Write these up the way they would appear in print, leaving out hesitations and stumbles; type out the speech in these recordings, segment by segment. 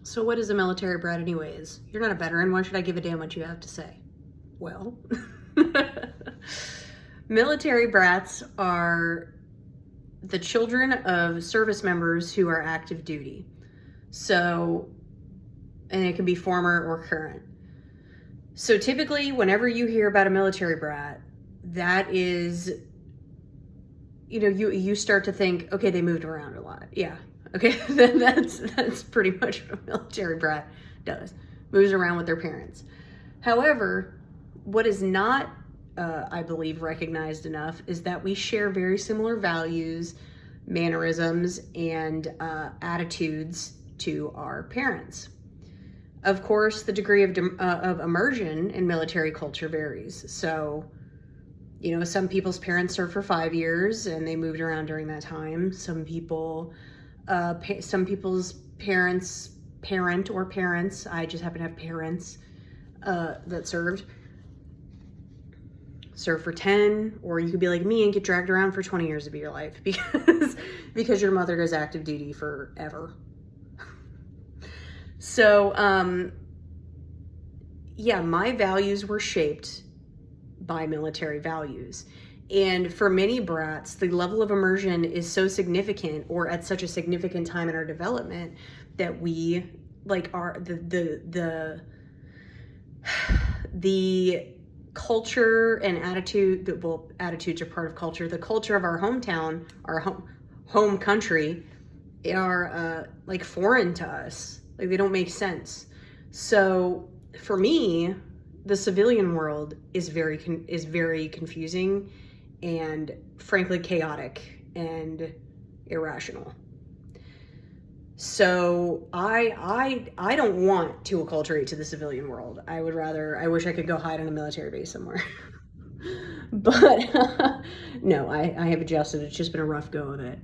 So what is a military brat anyways? You're not a veteran. Why should I give a damn what you have to say? Well, military brats are the children of service members who are active duty. So, and it can be former or current. So typically, whenever you hear about a military brat, that is, you start to think, okay, they moved around a lot. Yeah. Okay, that's pretty much what a military brat does. Moves around with their parents. However, what is not, I believe, recognized enough is that we share very similar values, mannerisms, and attitudes to our parents. Of course, the degree of immersion in military culture varies. So, some people's parents served for 5 years and they moved around during that time. Some people's parents, I just happen to have parents that served for 10, or you could be like me and get dragged around for 20 years of your life because your mother does active duty forever. So, my values were shaped by military values. And for many brats, the level of immersion is so significant, or at such a significant time in our development, that we are the culture and attitude. Well, attitudes are part of culture. The culture of our hometown, our home country, are foreign to us. They don't make sense. So for me, the civilian world is very confusing and frankly chaotic and irrational. So I don't want to acculturate to the civilian world. I wish I could go hide on a military base somewhere. But no, I have adjusted. It's just been a rough go of it.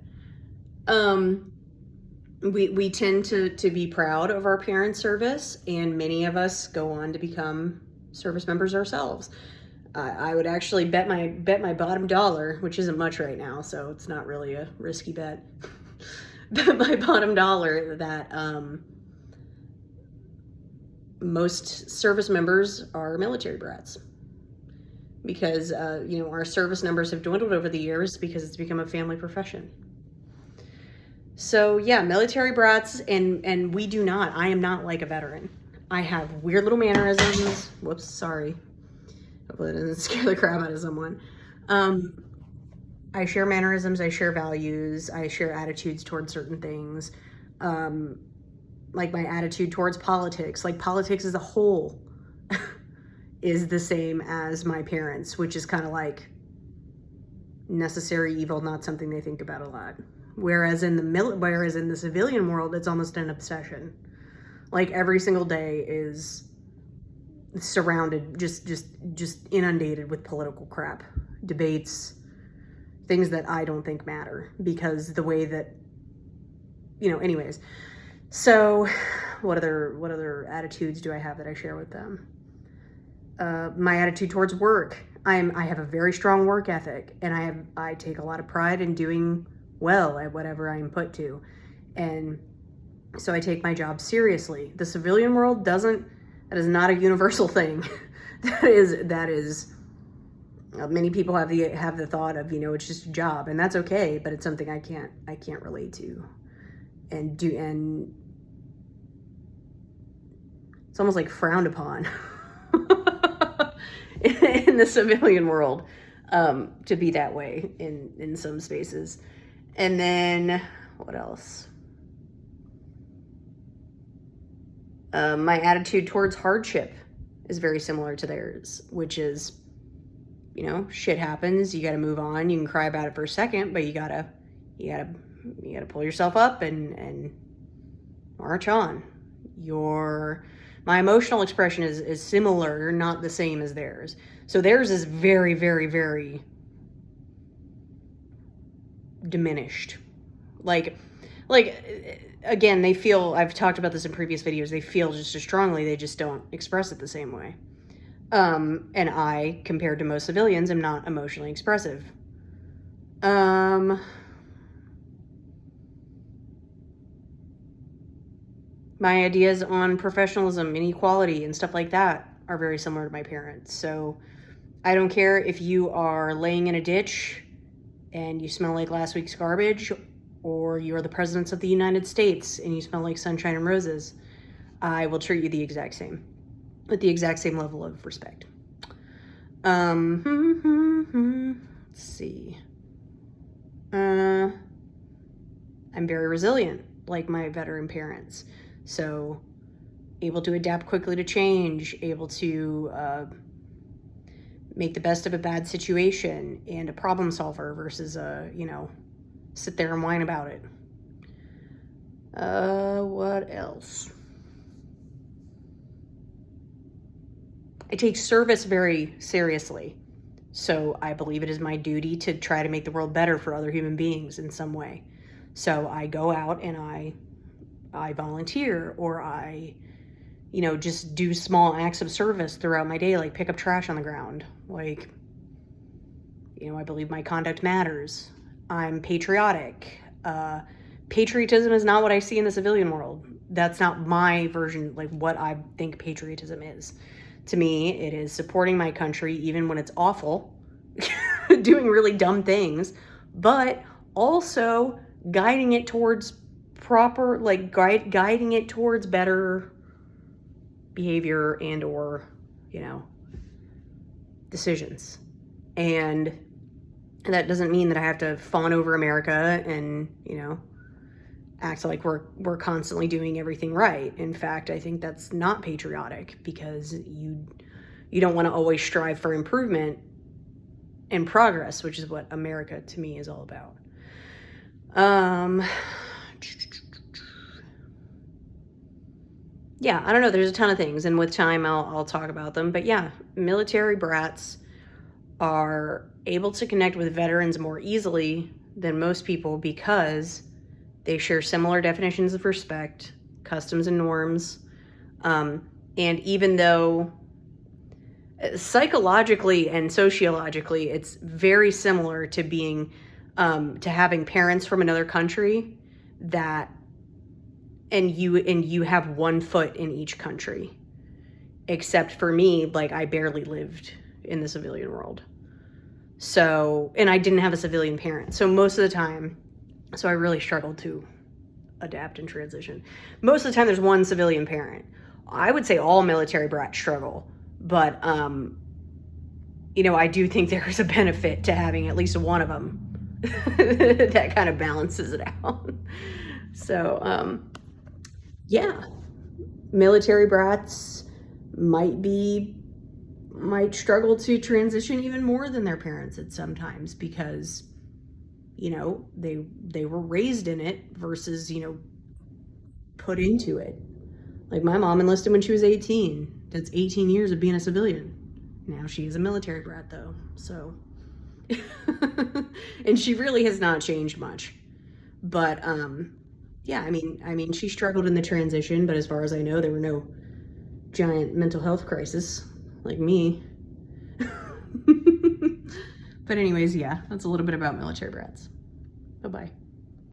We tend to be proud of our parents' service, and many of us go on to become service members ourselves. I would actually bet my bottom dollar, which isn't much right now, so it's not really a risky bet. Bet my bottom dollar that most service members are military brats, because our service numbers have dwindled over the years because it's become a family profession. So yeah, military brats, and we do not. I am not like a veteran. I have weird little mannerisms. Whoops, sorry. Hopefully that doesn't scare the crap out of someone. I share mannerisms, I share values, I share attitudes towards certain things. My attitude towards politics. Politics as a whole is the same as my parents, which is kind of like necessary evil, not something they think about a lot. Whereas in the civilian world, it's almost an obsession. Every single day is surrounded, just inundated with political crap, debates, things that I don't think matter, because the way that, anyways. So what other attitudes do I have that I share with them? My attitude towards work. I have a very strong work ethic, and I take a lot of pride in doing well at whatever I'm put to. And so I take my job seriously. The civilian world that is not a universal thing. that is many people have the thought of, it's just a job, and that's okay, but it's something I can't relate to. And it's almost frowned upon in the civilian world, to be that way in some spaces. And then what else? My attitude towards hardship is very similar to theirs, which is, shit happens, you got to move on. You can cry about it for a second, but you gotta pull yourself up and march on. My emotional expression is similar, not the same as theirs. So theirs is very, very, very diminished. Again, they feel, I've talked about this in previous videos, they feel just as strongly, they just don't express it the same way. And I, compared to most civilians, am not emotionally expressive. My ideas on professionalism and equality and stuff like that are very similar to my parents. So I don't care if you are laying in a ditch and you smell like last week's garbage, or you're the presidents of the United States and you smell like sunshine and roses. I will treat you the exact same, with the exact same level of respect. Let's see. I'm very resilient, like my veteran parents. So able to adapt quickly to change, able to make the best of a bad situation, and a problem solver versus sit there and whine about it. What else? I take service very seriously. So I believe it is my duty to try to make the world better for other human beings in some way. So I go out and I volunteer, or I, just do small acts of service throughout my day, like pick up trash on the ground. Like, I believe my conduct matters. I'm patriotic. Patriotism is not what I see in the civilian world. That's not my version, like what I think patriotism is. To me, it is supporting my country even when it's awful, doing really dumb things, but also guiding it towards guiding it towards better behavior and or, decisions. And that doesn't mean that I have to fawn over America and, act like we're constantly doing everything right. In fact, I think that's not patriotic, because you don't want to always strive for improvement and progress, which is what America to me is all about. Yeah, I don't know. There's a ton of things, and with time I'll talk about them. But yeah, military brats are able to connect with veterans more easily than most people, because they share similar definitions of respect, customs, and norms. And even though psychologically and sociologically it's very similar to being to having parents from another country, and you have one foot in each country, except for me, like I barely lived in the civilian world. So, and I didn't have a civilian parent. So most of the time, so I really struggled to adapt and transition. Most of the time there's one civilian parent. I would say all military brats struggle, but I do think there's a benefit to having at least one of them that kind of balances it out. So, yeah, military brats might struggle to transition even more than their parents at sometimes, because they were raised in it versus put into it. Like my mom enlisted when she was 18. That's 18 years of being a civilian. Now she is a military brat though, so and she really has not changed much. But yeah, I mean she struggled in the transition, but as far as I know, there were no giant mental health crisis like me. But anyways, yeah, that's a little bit about military brats. Bye-bye.